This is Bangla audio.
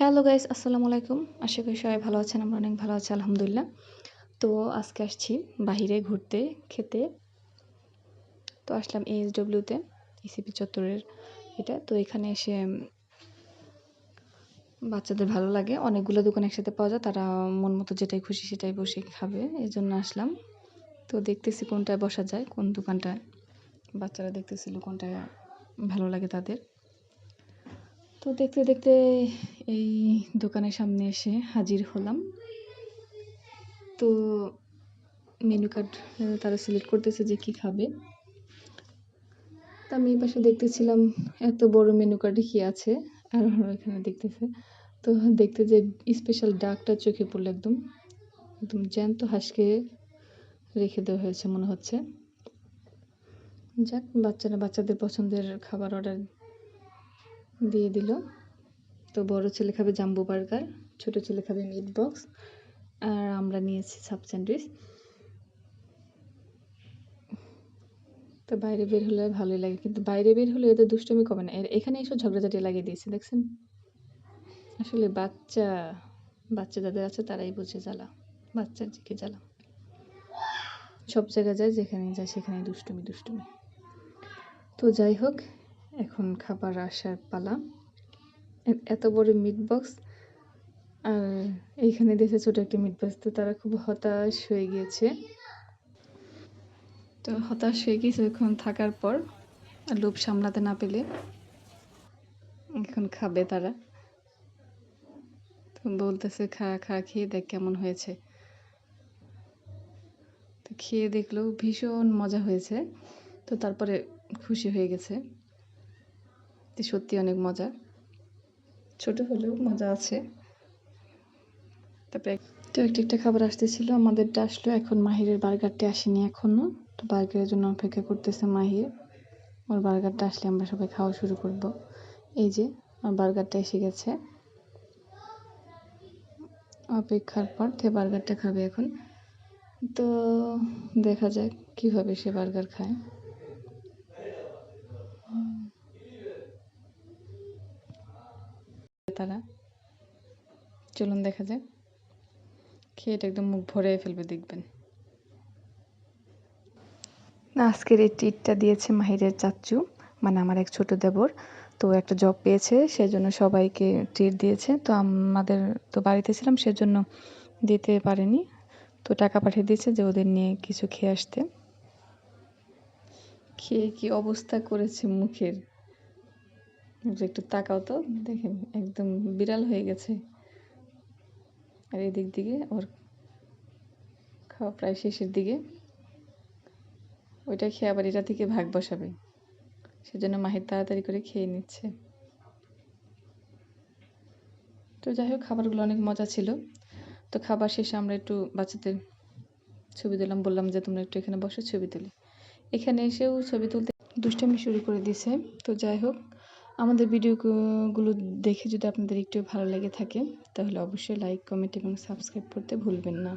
হ্যালো গাইস, আসসালামু আলাইকুম। আশা করি সবাই ভালো আছেন। আমরা অনেক ভালো আছি আলহামদুলিল্লাহ। তো আজকে আসছি বাহিরে ঘুরতে, খেতে। তো আসলাম ASW তে, ইসিপি চত্বরের এটা। তো এখানে এসে বাচ্চাদের ভালো লাগে। অনেকগুলো দোকান একসাথে পাওয়া যায়। তারা মন মতো যেটাই খুশি সেটাই বসে খাবে। এজন্য আসলাম। তো দেখতেছি কোনটায় বসা যায়, কোন দোকানটায়। বাচ্চারা দেখতেছিল কোনটায় ভালো লাগে তাদের। তো দেখতে দেখতে এই দোকানের সামনে এসে হাজির হলাম। তো মেনু কার্ড তারা সিলেক্ট করতেছে যে কি খাবে। তা আমি এই পাশে দেখতেছিলাম এত বড় মেনু কার্ডে কি আছে, আর ওরা এখানে দেখতেছে। তো দেখতে যে স্পেশাল ডাকটা চোখে পড়লো, একদম একদম জ্যান্ত হাঁসকে রেখে দেওয়া হয়েছে মনে হচ্ছে। যাক, বাচ্চারা বাচ্চাদের পছন্দের খাবার অর্ডার দিয়ে দিল। তো বড় ছেলে খাবে জাম্বো বার্গার, ছোট ছেলে খাবে মিট বক্স, আর আমরা নিয়েছি সাব স্যান্ডউইচ। তো বাইরে বের হলে ভালোই লাগে, কিন্তু বাইরে বের হলে এদের দুষ্টুমি কমে না। এখানে এসে ঝগড়াঝাটি লাগিয়ে দিয়েছে, দেখছেন? আসলে বাচ্চা বাচ্চা যাদের আছে তারাই বুঝে জ্বালা, বাচ্চার যে কি জ্বালা। সব জায়গায় যায়, যেখানে যায় সেখানে দুষ্টুমি দুষ্টুমি। তো যাই হোক, এখন খাবার আসার পালা। এত বড় মিট বক্স, আর এইখানে দিয়েছে ছোট একটা মিট বক্স। তো তারা খুব হতাশ হয়ে গিয়েছে। তো হতাশ হয়ে গিয়েছে এখন থাকার পর, লোভ সামলাতে না পেলে এখন খাবে তারা। তো বলতেছে খা খা, খেয়ে দেখ কেমন হয়েছে। তো খেয়ে দেখলো ভীষণ মজা হয়েছে। তো তারপরে খুশি হয়ে গেছে, তো সত্যি অনেক মজা, ছোট হলেও মজা আছে। তারপরে তো একটা একটা খাবার আসতেছিল, আমাদেরটা আসলো। এখন মাহিরের বার্গারটা আসেনি এখনো। তো বার্গারের জন্য অপেক্ষা করতেছে মাহির। ওর বার্গারটা আসলে আমরা সবাই খাওয়া শুরু করব। এই যে আমার বার্গারটা এসে গেছে। অপেক্ষার পর সে বার্গারটা খাবে এখন। তো দেখা যাক কিভাবে সে বার্গার খায়। তারা চলুন দেখা যাক। খেয়ে এটা একদম মুখ ভরে ফেলবে, দেখবেন। আজকের এই ট্রিটটা দিয়েছে মাহিরের চাচ্চু, মানে আমার এক ছোট দেবর। তো একটা জব পেয়েছে, সেজন্য সবাইকে ট্রিট দিয়েছে। তো আমাদের তো বাড়িতে ছিলাম, সেজন্য দিতে পারেনি। তো টাকা পাঠিয়ে দিয়েছে যে ওদের নিয়ে কিছু খেয়ে আসতে। খেয়ে কি অবস্থা করেছে মুখের, একটু তাকাও তো, দেখেন একদম বিড়াল হয়ে গেছে। আর এদিক দিকে ওর খাওয়া প্রায় শেষের দিকে। ওইটা খেয়ে আবার এটা থেকে ভাগ বসাবে, সেজন্য মাহির তাড়াতাড়ি করে খেয়ে নিচ্ছে। তো যাই হোক, খাবারগুলো অনেক মজা ছিল। তো খাবার শেষে আমরা একটু বাচ্চাদের ছবি তুললাম, বললাম যে তোমরা একটু এখানে বসে ছবি তুলি। এখানে এসেও ছবি তুলতে দুষ্টামি শুরু করে দিয়েছে। তো যাই হোক, আমাদের ভিডিওগুলো দেখে যদি আপনাদের একটু ভালো লেগে থাকে, তাহলে অবশ্যই লাইক, কমেন্ট এবং সাবস্ক্রাইব করতে ভুলবেন না।